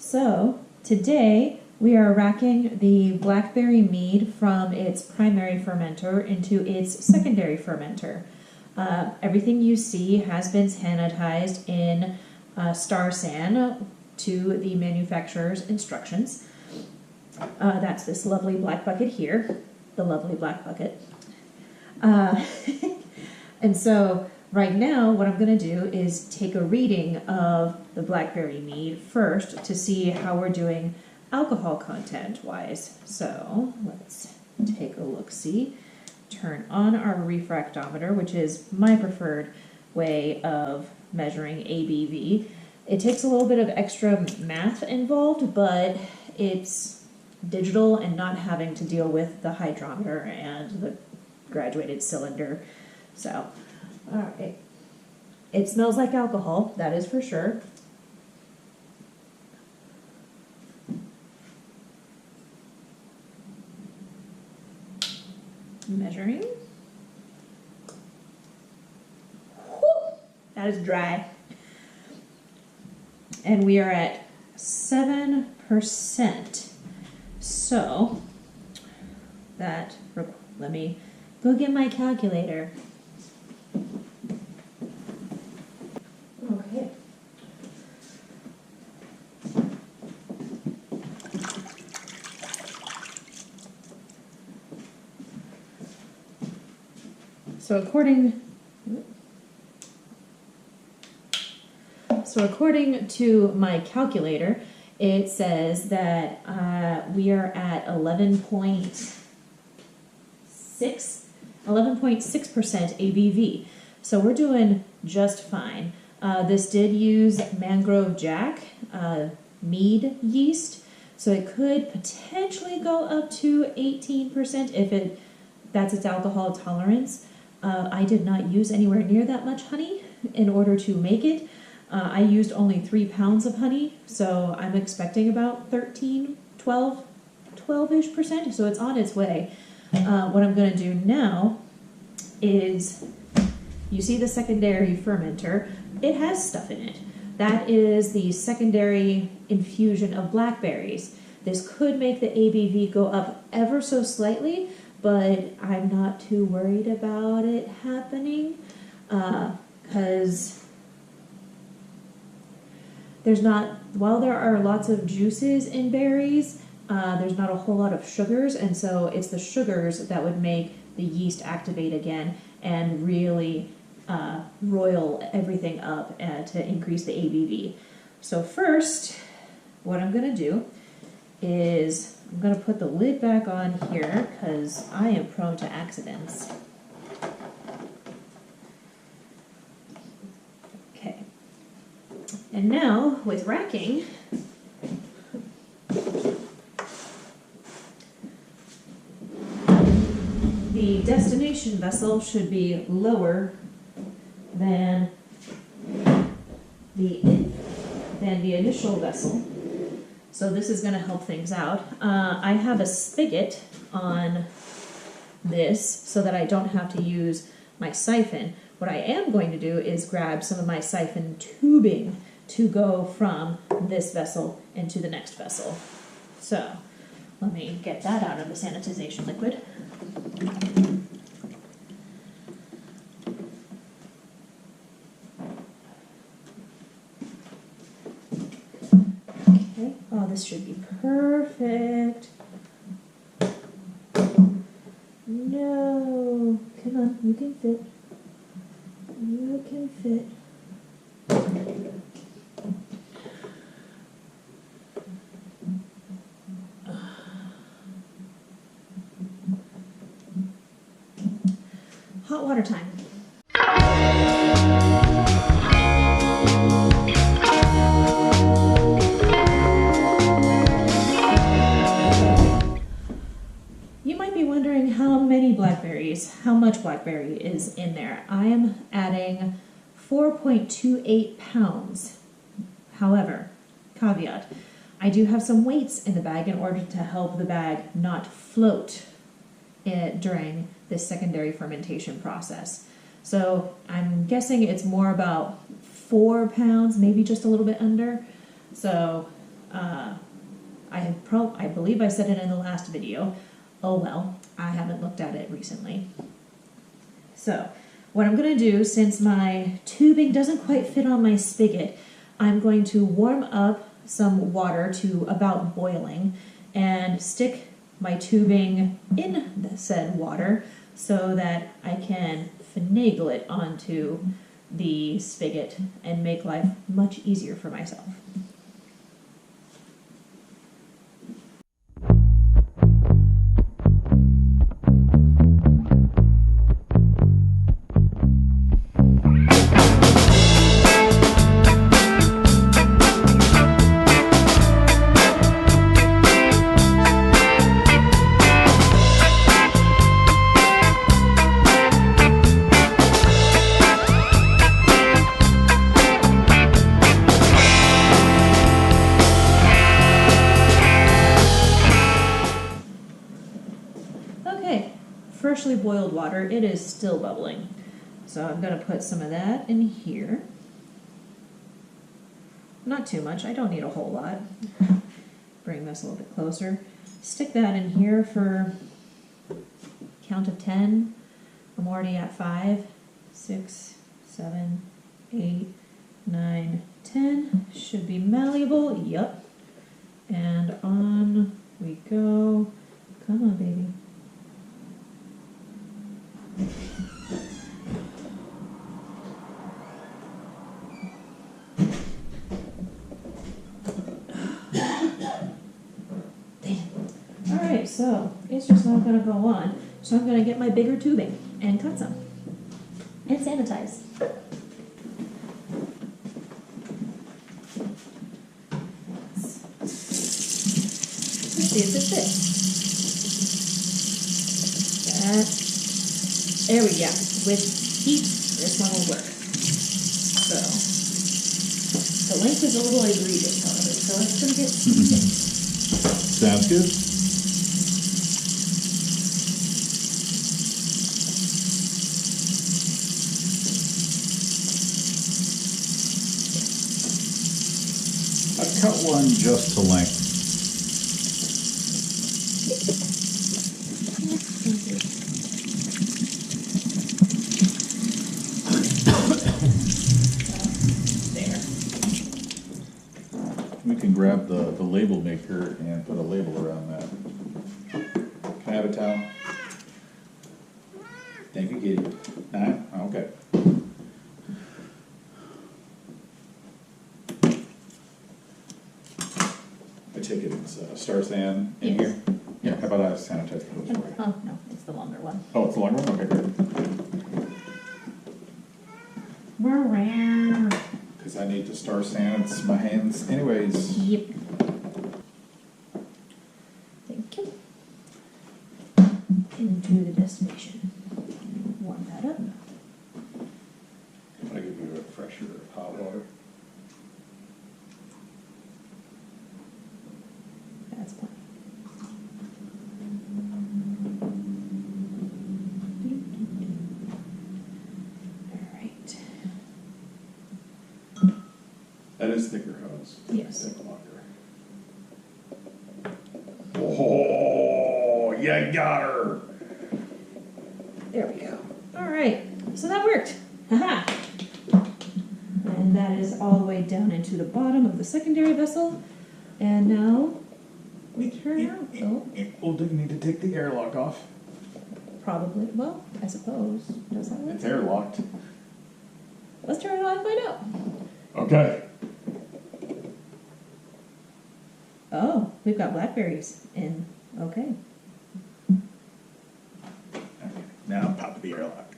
So today we are racking the Blackberry Mead from its primary fermenter into its secondary fermenter. Everything you see has been sanitized in Star San to the manufacturer's instructions. That's this lovely black bucket here, the lovely black bucket. And so right now what I'm going to do is take a reading of the Blackberry Mead first to see how we're doing alcohol content wise. So let's take a look-see. Turn on our refractometer, which is my preferred way of measuring ABV. It takes a little bit of extra math involved, but it's digital and not having to deal with the hydrometer and the graduated cylinder. So, all right. It smells like alcohol, that is for sure. Measuring. Whew, that is dry. And we are at 7%. So, let me go get my calculator. Okay. So according to my calculator, it says that we are at 11.6% ABV. So we're doing just fine. This did use Mangrove Jack Mead yeast, so it could potentially go up to 18% if that's its alcohol tolerance. I did not use anywhere near that much honey in order to make it. I used only 3 pounds of honey, so I'm expecting about 12-ish%, so it's on its way. What I'm going to do now is, you see the secondary fermenter, it has stuff in it. That is the secondary infusion of blackberries. This could make the ABV go up ever so slightly, but I'm not too worried about it happening because while there are lots of juices in berries, there's not a whole lot of sugars, and so it's the sugars that would make the yeast activate again and really roil everything up to increase the ABV. So first, what I'm going to do is I'm going to put the lid back on here because I am prone to accidents. Okay. And now, with racking, the destination vessel should be lower than the initial vessel. So this is going to help things out. I have a spigot on this so that I don't have to use my siphon. What I am going to do is grab some of my siphon tubing to go from this vessel into the next vessel. So let me get that out of the sanitization liquid. Okay, oh, this should be perfect. No, come on, you can fit. You can fit. Hot water time. You might be wondering how much blackberry is in there. I am adding 4.28 pounds. However, caveat, I do have some weights in the bag in order to help the bag not float during this secondary fermentation process. So I'm guessing it's more about 4 pounds, maybe just a little bit under. So I believe I said it in the last video. Oh well, I haven't looked at it recently. So, what I'm going to do, since my tubing doesn't quite fit on my spigot, I'm going to warm up some water to about boiling and stick my tubing in the said water so that I can finagle it onto the spigot and make life much easier for myself. Freshly boiled water, it is still bubbling. So I'm going to put some of that in here. Not too much, I don't need a whole lot. Bring this a little bit closer. Stick that in here for count of 10. I'm already at 5, 6, 7, 8, 9, 10. Should be malleable, yep. And on we go. Come on, baby. Alright, so it's just not going to go on. So I'm going to get my bigger tubing and cut some. And sanitize. Let's see if it fits. There we go. With heat, this one will work. So, the length is a little egregious, however, so it's going to get Sounds good. I cut one just to length. Grab the label maker and put a label around that. Can I have a towel? Thank you, Kitty. 9? Okay. I take it it's Star San in Yes. here? Yeah, how about I sanitize those for you? Oh, no, it's the longer one. Oh, it's the longer one? Okay, great. Because I need to Star San my hands anyways. Yep. Thank you. Into the destination. Warm that up. I'll give you a refresher of hot water. That's plenty. Alright. That is thicker hose. Yes. Take longer. Oh, you got her. There we go. Alright, so that worked. Haha. And that is all the way down into the bottom of the secondary vessel. And now we turn out. Oh, Well, do you need to take the airlock off? probably. Well, I suppose. Does that work? It's airlocked. Let's turn it on and find out. Okay. Oh, we've got blackberries in. Okay. Now pop the airlock.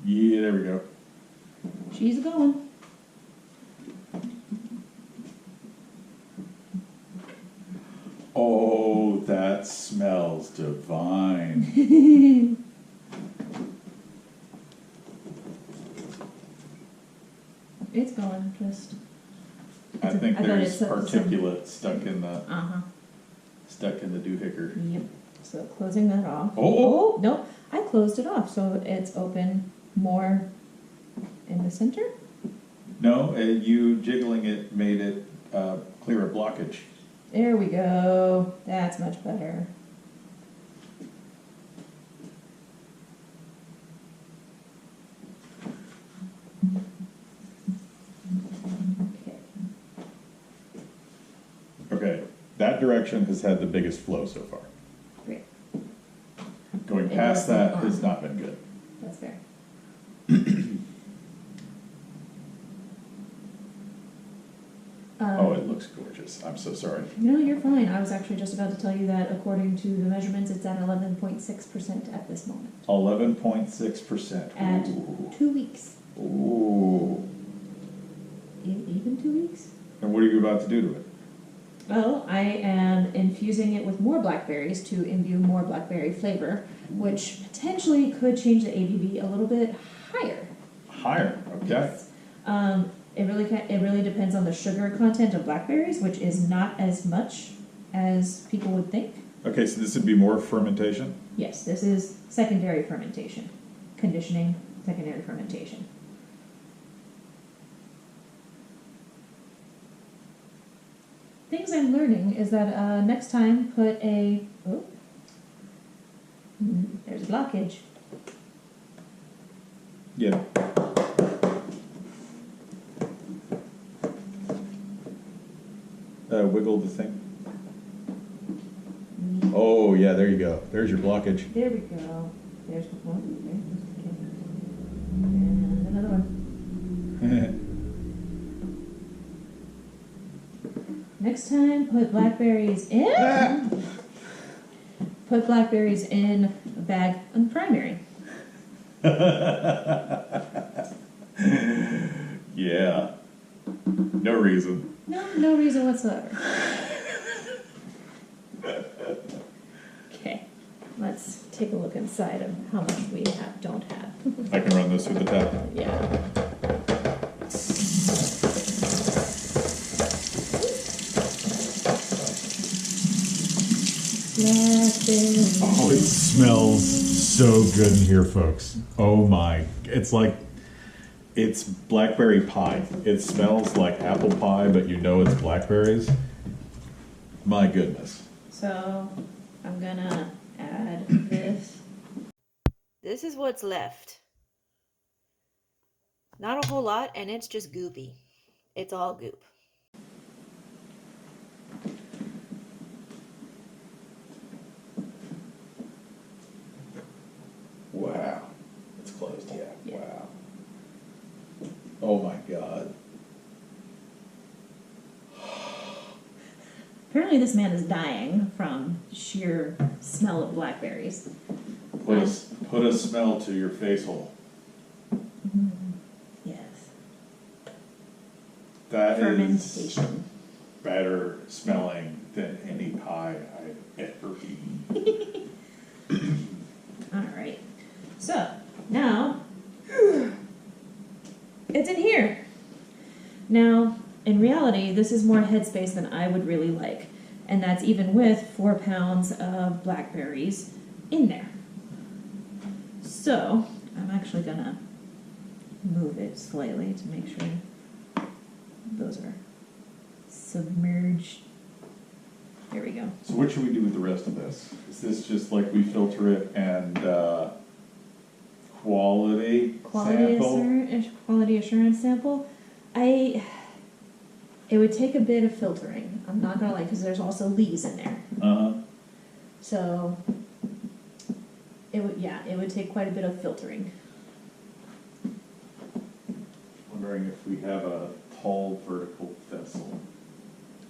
Yeah, there we go. She's going. Oh, that smells divine. It's going. Just. I think I bet there's it's some- particulate stuck in the doohickey. Yep. So closing that off. Oh! No, I closed it off, so it's open more in the center. No, you jiggling it made it clear a blockage. There we go. That's much better. Okay. Okay, that direction has had the biggest flow so far. Great. Going It past wasn't that on. has not been good. That's fair. Oh, it looks gorgeous. I'm so sorry. No, you're fine. I was actually just about to tell you that according to the measurements, it's at 11.6% at this moment. 11.6%. At 2 weeks. Ooh. Even 2 weeks? And what are you about to do to it? Well, I am infusing it with more blackberries to imbue more blackberry flavor, which potentially could change the ABV a little bit higher. Higher, okay. It really depends on the sugar content of blackberries, which is not as much as people would think. Okay, so this would be more fermentation? Yes, this is secondary fermentation. Conditioning, secondary fermentation. Things I'm learning is that next time put a... Oh, there's a blockage. Yeah. Wiggle the thing. Oh, yeah, there you go. There's your blockage. There we go. There's one. And another one. Next time, put blackberries in. Put blackberries in a bag on primary. Yeah. No reason. No reason whatsoever. Okay, let's take a look inside of how much we don't have. I can run this through the tap. Yeah. Blackberry. Oh, it smells so good in here, folks. Oh my. It's blackberry pie. It smells like apple pie, but you know it's blackberries. My goodness. So, I'm gonna add this. This is what's left. Not a whole lot, and it's just goopy. It's all goop. Wow. It's closed, yeah. Yeah. Wow. Oh my God. Apparently this man is dying from sheer smell of blackberries. Put a smell to your face hole. Yes. That is Fermentation. better smelling than any pie I've ever eaten. Alright. So, now, it's in here. Now, in reality, this is more headspace than I would really like. And that's even with 4 pounds of blackberries in there. So, I'm actually gonna move it slightly to make sure those are submerged. There we go. So what should we do with the rest of this? Is this just like we filter it and quality sample? Quality assurance sample. It would take a bit of filtering. I'm not gonna lie, because there's also lees in there. Uh-huh. So it would take quite a bit of filtering. Wondering if we have a tall vertical vessel,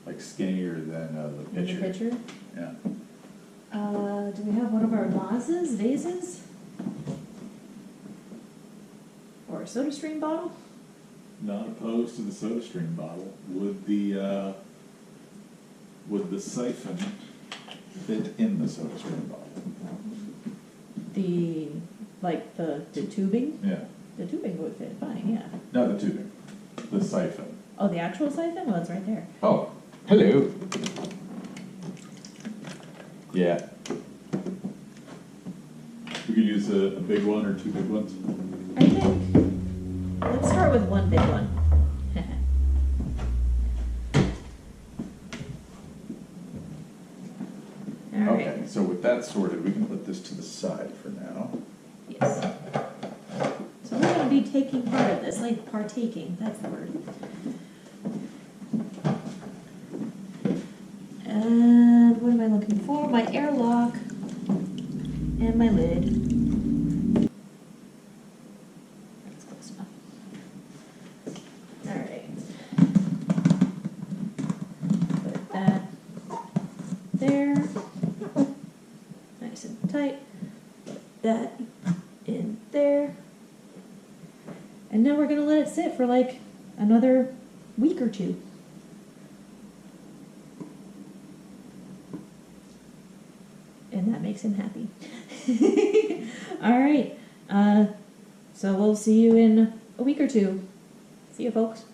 like skinnier than the In pitcher. the pitcher. Yeah. Do we have one of our vases? Or a soda stream bottle? Not opposed to the soda stream bottle. Would the siphon fit in the soda stream bottle? The tubing? Yeah. The tubing would fit fine, yeah. Not the tubing. The siphon. Oh, the actual siphon? Well, it's right there. Oh, hello. Yeah. We could use a big one or 2 big ones. I think, let's start with one big one. that sorted, we can put this to the side for now. Yes. So we're gonna be taking part of this, like partaking, that's the word. And what am I looking for? My airlock and my lid. That's close enough. Alright. Put that there. Nice and tight. Put that in there. And now we're gonna let it sit for like another week or two. And that makes him happy. All right. So we'll see you in a week or two. See you, folks.